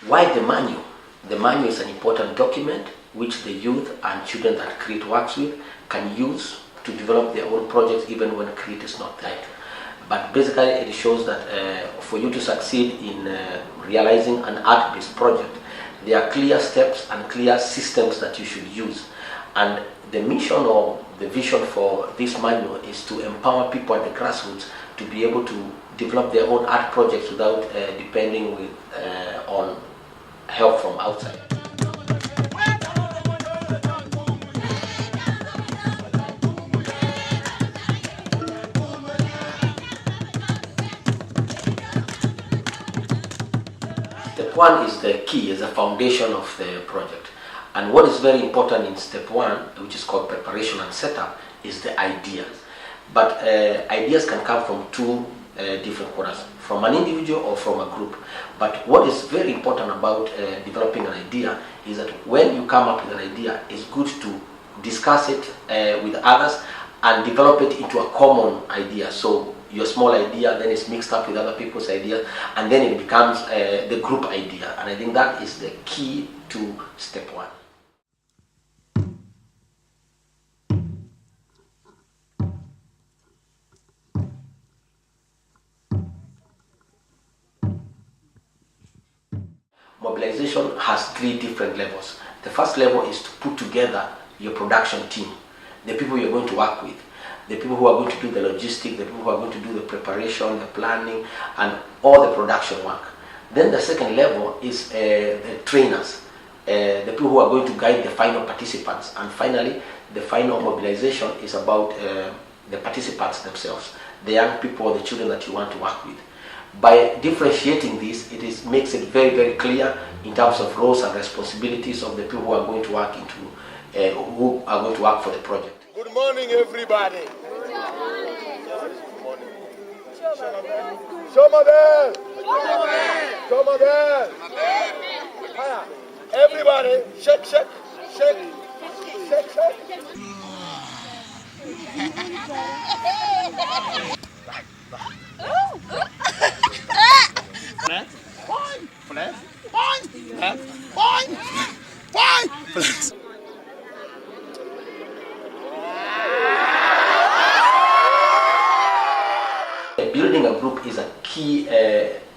Why the manual? The manual is an important document which the youth and children that Cre8 works with can use to develop their own projects even when Cre8 is not there. But basically it shows that for you to succeed in realizing an art-based project, there are clear steps and clear systems that you should use. And the mission or the vision for this manual is to empower people at the grassroots to be able to develop their own art projects without depending on help from outside. Step one is the key, is the foundation of the project. And what is very important in step one, which is called preparation and setup, is the ideas. But ideas can come from two different corners, from an individual or from a group. But what is very important about developing an idea is that when you come up with an idea, it's good to discuss it with others and develop it into a common idea. So your small idea then is mixed up with other people's ideas, and then it becomes the group idea. And I think that is the key to step one. Mobilization has three different levels. The first level is to put together your production team, the people you're going to work with, the people who are going to do the logistics, the people who are going to do the preparation, the planning, and all the production work. Then the second level is the trainers, the people who are going to guide the final participants. And finally, the final mobilization is about the participants themselves, the young people, the children that you want to work with. By differentiating this, makes it very, very clear in terms of roles and responsibilities of the people who are going to work for the project. Good morning, everybody. Good morning. Shomadel. Everybody, shake, shake, shake, shake, shake. Building a group is a key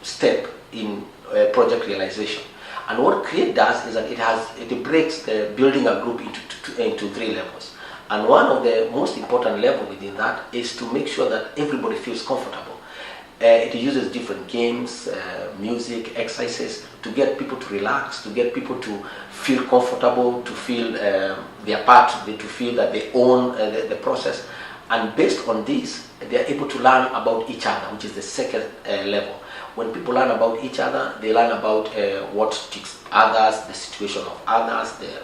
step in project realization. And what Cre8 does is that it breaks the building a group into three levels. And one of the most important levels within that is to make sure that everybody feels comfortable. It uses different games, music, exercises to get people to relax, to get people to feel comfortable, to feel their part, to feel that they own the process. And based on this, they are able to learn about each other, which is the second level. When people learn about each other, they learn about what ticks others, the situation of others, the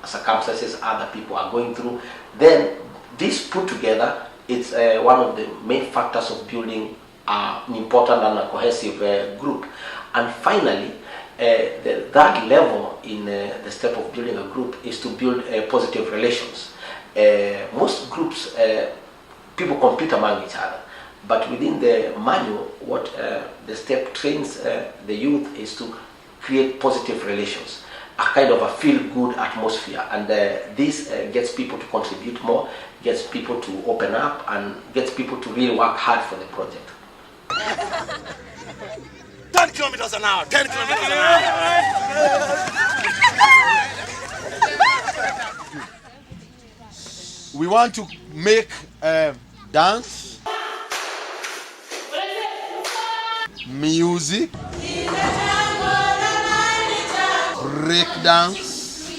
circumstances other people are going through. Then this put together, it's one of the main factors of building an important and a cohesive group. And finally, the third level in the step of building a group is to build positive relations. Most groups, people compete among each other, but within the manual, what the step trains the youth is to create positive relations, a kind of a feel-good atmosphere, and this gets people to contribute more, gets people to open up, and gets people to really work hard for the project. 10 kilometers an hour, 10 kilometers an hour. We want to make dance, music, break dance,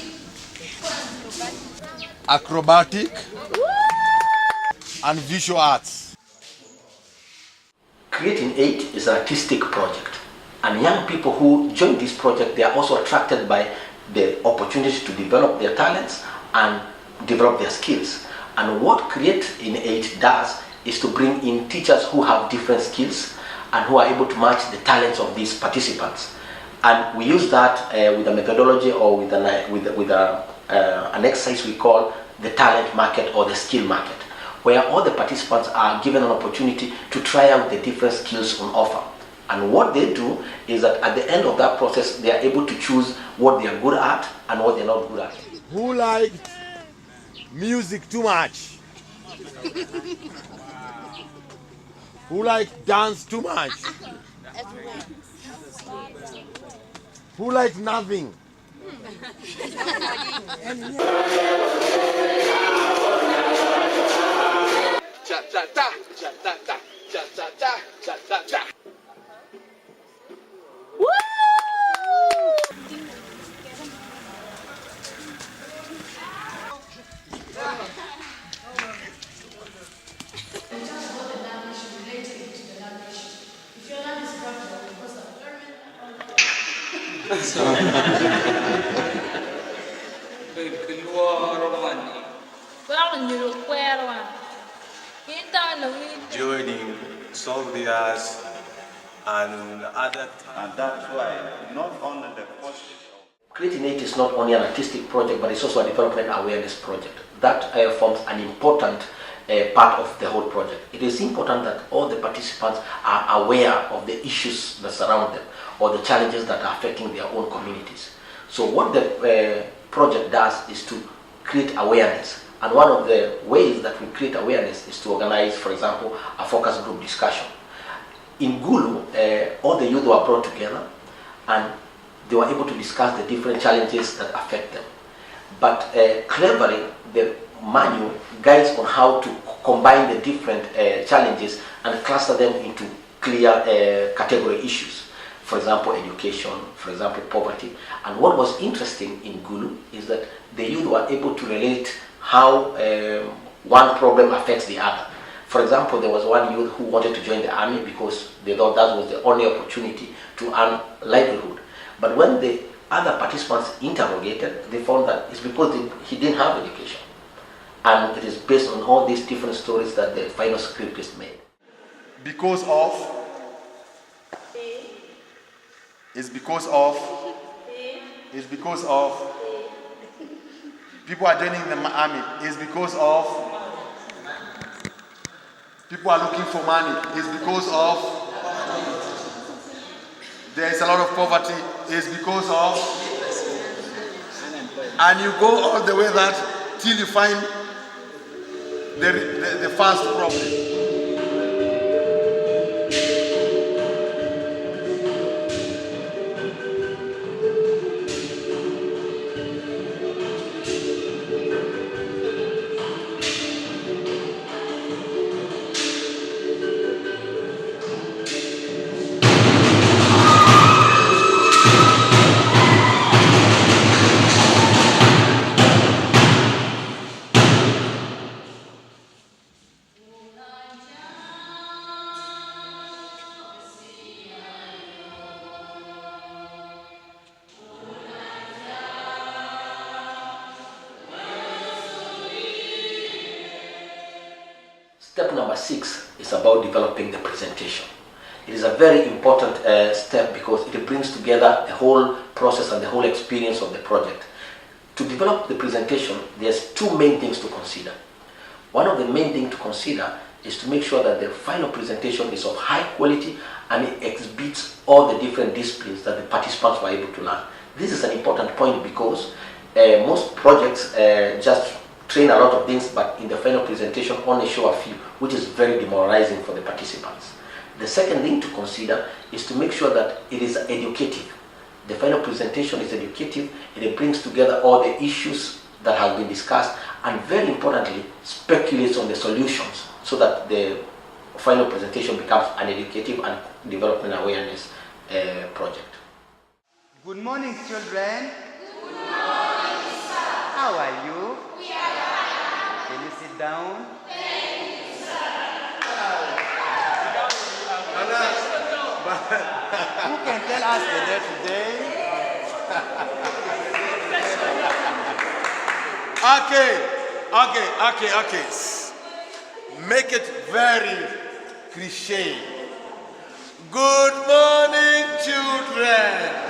acrobatic, and visual arts. Cre8 is an artistic project, and young people who join this project, they are also attracted by the opportunity to develop their talents and develop their skills. And what Cre8 does is to bring in teachers who have different skills and who are able to match the talents of these participants. And we use that with a methodology or with an exercise we call the talent market or the skill market, where all the participants are given an opportunity to try out the different skills on offer. And what they do is that at the end of that process, they are able to choose what they are good at and what they're not good at. Who liked music too much? Who liked dance too much? Who liked nothing? Joining soldiers and other, and that's why not only the positive. Cre8 is not only an artistic project, but it's also a development awareness project. That forms an important part of the whole project. It is important that all the participants are aware of the issues that surround them or the challenges that are affecting their own communities. So what the project does is to create awareness. And one of the ways that we create awareness is to organize, for example, a focus group discussion. In Gulu, all the youth were brought together and they were able to discuss the different challenges that affect them. But cleverly, the manual guides on how to combine the different challenges and cluster them into clear category issues. For example, education, for example, poverty. And what was interesting in Gulu is that the youth were able to relate how one problem affects the other. For example, there was one youth who wanted to join the army because they thought that was the only opportunity to earn livelihood. But when the other participants interrogated, they found that it's because he didn't have education. And it is based on all these different stories that the final script is made. Because of? It's because of? It's because of? People are joining the army. It's because of? People are looking for money. It's because of? There is a lot of poverty. It's because of? And you go all the way that till you find the first problem. Step number 6 is about developing the presentation. It is a very important step because it brings together the whole process and the whole experience of the project. To develop the presentation, there's two main things to consider. One of the main things to consider is to make sure that the final presentation is of high quality and it exhibits all the different disciplines that the participants were able to learn. This is an important point because most projects just train a lot of things, but in the final presentation only show a few, which is very demoralizing for the participants. The second thing to consider is to make sure that it is educative. The final presentation is educative, it brings together all the issues that have been discussed, and very importantly, speculates on the solutions so that the final presentation becomes an educative and development awareness project. Good morning, children. Good morning, sir. How are you? We are fine. Can you sit down? Thank you, sir. Who can tell us the day today? Okay. Make it very cliche. Good morning, children.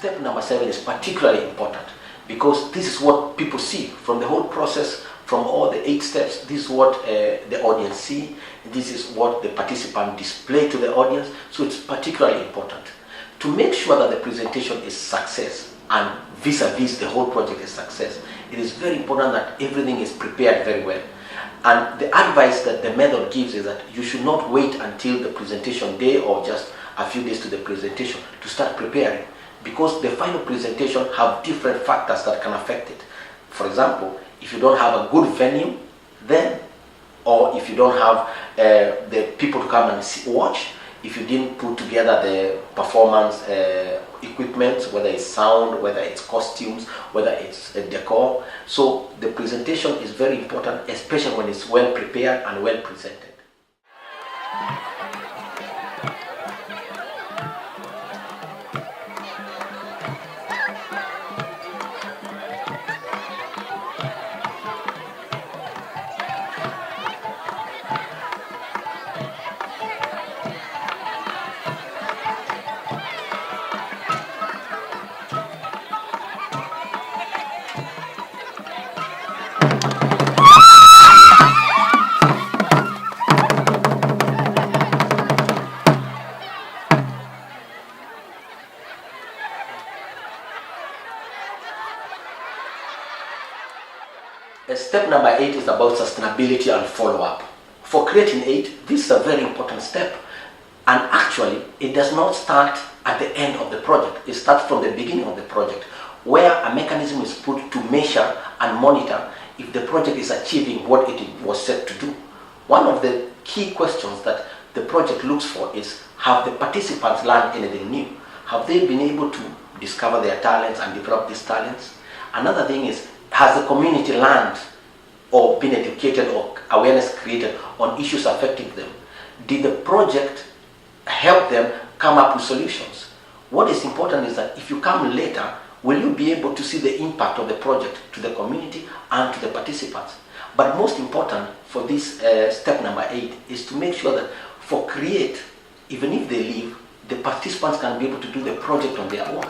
step number 7 is particularly important because this is what people see from the whole process, from all the 8 steps. This is what the audience see. This is what the participant display to the audience. So it's particularly important to make sure that the presentation is success and vis-a-vis the whole project is success. It is very important that everything is prepared very well. And the advice that the method gives is that you should not wait until the presentation day or just a few days to the presentation to start preparing, because the final presentation have different factors that can affect it. For example, if you don't have a good venue, then, or if you don't have the people to come and watch, if you didn't put together the performance equipment, whether it's sound, whether it's costumes, whether it's decor. So the presentation is very important, especially when it's well prepared and well presented. Step number 8 is about sustainability and follow-up. For Cre8, this is a very important step. And actually, it does not start at the end of the project. It starts from the beginning of the project, where a mechanism is put to measure and monitor if the project is achieving what it was set to do. One of the key questions that the project looks for is, have the participants learned anything new? Have they been able to discover their talents and develop these talents? Another thing is, has the community learned or been educated or awareness created on issues affecting them? Did the project help them come up with solutions? What is important is that if you come later, will you be able to see the impact of the project to the community and to the participants? But most important for this step number 8 is to make sure that for Cre8, even if they leave, the participants can be able to do the project on their own.